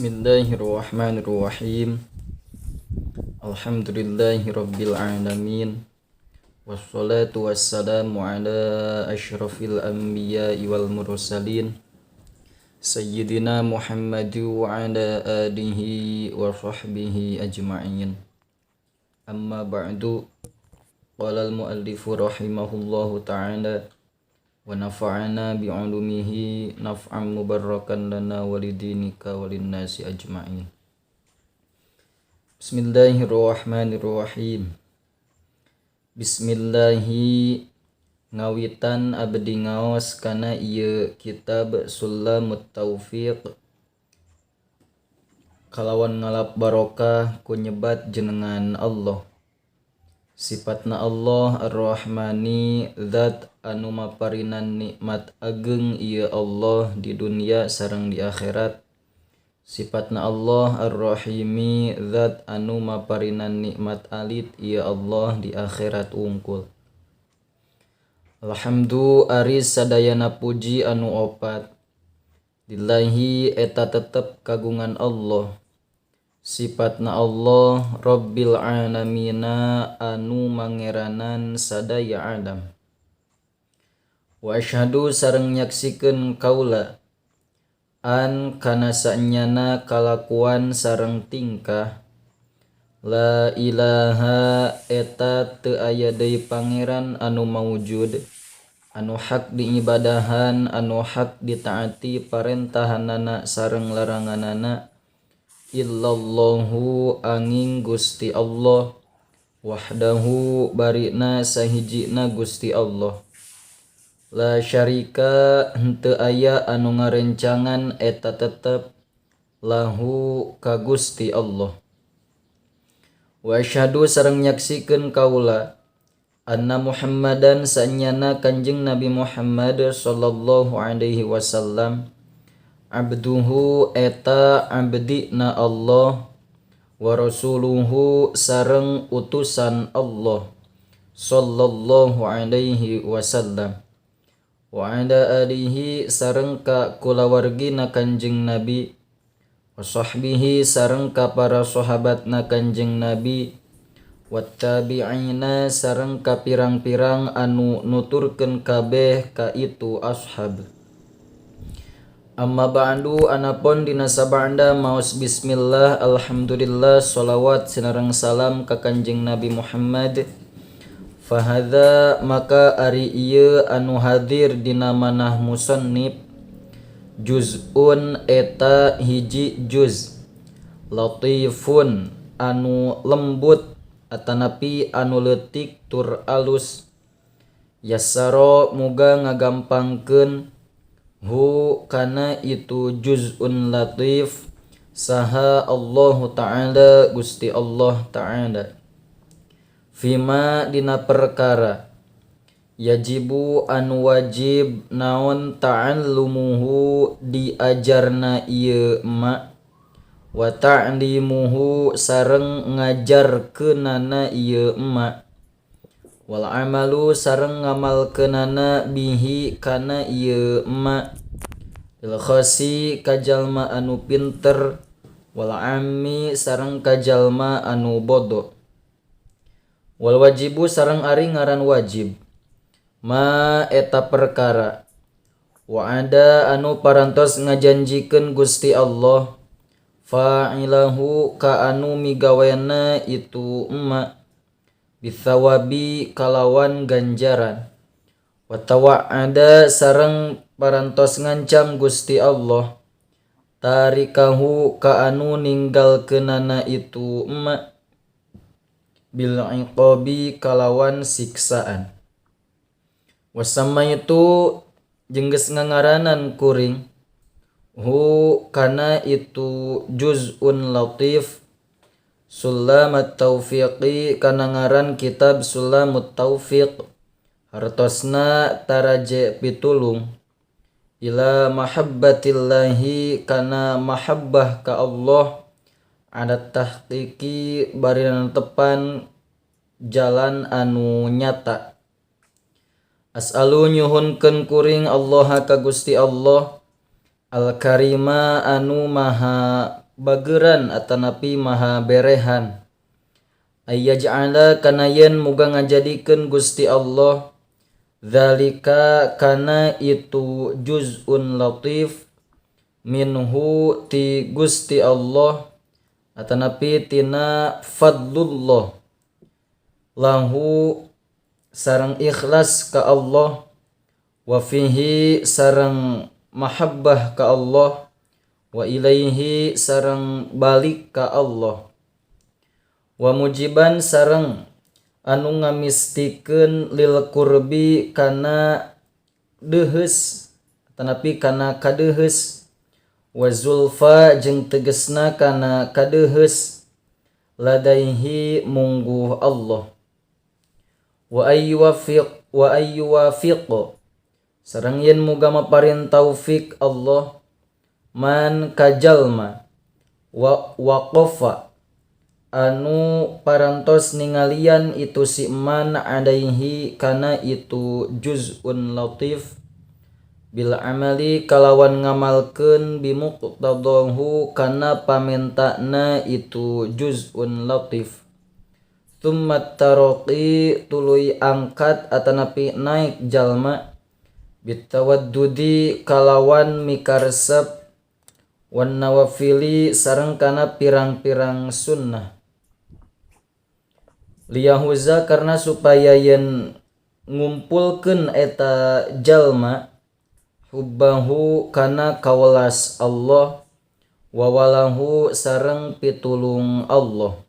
Bismillahirrahmanirrahim. Alhamdulillahirabbil alamin. Wassalatu wassalamu ala asyrafil anbiya'i wal mursalin Sayyidina Muhammad wa ala alihi wa sahbihi ajma'in. Amma ba'du. Qala al-muallifu rahimahullahu ta'ala wa nafa'ana bi'ulumihi naf'an mubarakan lana walidinika walinnasi ajma'in. Bismillahirrahmanirrahim. Bismillahi ngawitan abdi ngaos kana ieu kitab Sulamut Taufiq kalawan ngalap barokah ku nyebat jenengan Allah. Sifatna Allah Ar-Rahmani, zat anu maparinan nikmat ageng ieu Allah di dunia sareng di akhirat. Sifatna Allah Ar-Rahimi, zat anu maparinan nikmat alit ieu Allah di akhirat wungkul. Alhamdu ari sadayana puji anu opat lillahi eta tetep kagungan Allah. Sifatna Allah Rabbil alamina anu mangeranan sadaya alam. Wa asyhadu sareng nyaksikeun kaula an kana saenyana kalakuan sareng tingkah la ilaha eta teu aya deui pangeran anu maujud anu hak diibadahan anu hak ditaati parentahanana sareng laranganana illallahu angin Gusti Allah wahdahu barina sahijina Gusti Allah la syarika henteu aya anu ngarencangan eta tetep lahu ka Gusti Allah. Wa asyhadu sareng nyaksikeun kaula anna Muhammadan saenyana Kanjeng Nabi Muhammad sallallahu alaihi wasallam abduhu eta abdina Allah wa rasuluhu sareng utusan Allah sallallahu alaihi wasallam wa ala alihi sareng ka kulawargina Kanjeng Nabi wa sahbihi sareng ka para sahabatna Kanjeng Nabi wattabi'ina sareng ka pirang-pirang anu nuturkeun kabeh ka itu ashab. Amma ba'du anapun dina sabanda maos bismillah alhamdulillah sholawat sinareng salam ka Kanjeng Nabi Muhammad. Fahadza maka ari ieu anu hadir dina manah musannif juz'un eta hiji juz latifun anu lembut atanapi anu leutik tur alus yassaro muga ngagampangkeun hu kana itu juz'un latif saha Allahu ta'ala Gusti Allah ta'ala fima dina perkara yajibu anu wajib naon ta'allumuhu diajarna ieu ma wa ta'limuhu sareng ngajarkeunana ieu ma wal amalu sareng ngamalkeunana bihi kana ieu ma lil khasi kajalma anu pinter wal ammi sareng kajalma anu bodo. Wal wajibu sareng ari ngaran wajib ma eta perkara wa ada anu parantos ngajanjikeun Gusti Allah fa'ilahu ka anu migaweana itu ma bithawabi kalawan ganjaran wa tawa'ada sareng parantos ngancam Gusti Allah tarikahu ka anu ninggalkeunana itu ma bil iqabi kalawan siksaan. Wasama itu jengges ngangaranan kuring hu kana itu juz'un latif Sulamut Taufiqi kana ngaran kitab Sulamut Taufiq hartosna taraje pitulung ila mahabbatillahi kana mahabbah ka Allah ada tahqiqi bari tepan jalan anu nyata. As'alu nyuhunkeun kuring Allah ka Gusti Allah al-karima anu maha bageran atanapi maha berehan. Ayyaj'ala kana yen muga ngajadikeun Gusti Allah zalika kana itu juz'un latif minhu ti Gusti Allah atanapi tina fadlullah lahu sareng ikhlas ka Allah wa fihi sareng mahabbah ka Allah wa ilaihi sareng balik ka Allah wa mujiban sareng anu ngamistikeun lil qurbi kana deuheus tanapi kana kadeuheus wa zulfa jeung tegesna kana kadeuheus ladaihi mungguh Allah wa ayyuwafiq sareng yen muga maparin taufik Allah man kajalma wa waqafa anu parantos ningalian itu si man adaihi kana itu juz'un latif bil amali kalawan ngamalkeun bimuqtadahu kana pamentana itu juz'un latif tsumma taraqi tuluy angkat atanapi naik jalma bitawaddudi kalawan mikaresep wan nawafili sareng kana pirang-pirang sunnah liyahuza karena supaya yen ngumpulkeun eta jalma hubbahu kana kawelas Allah wa walahu sareng pitulung Allah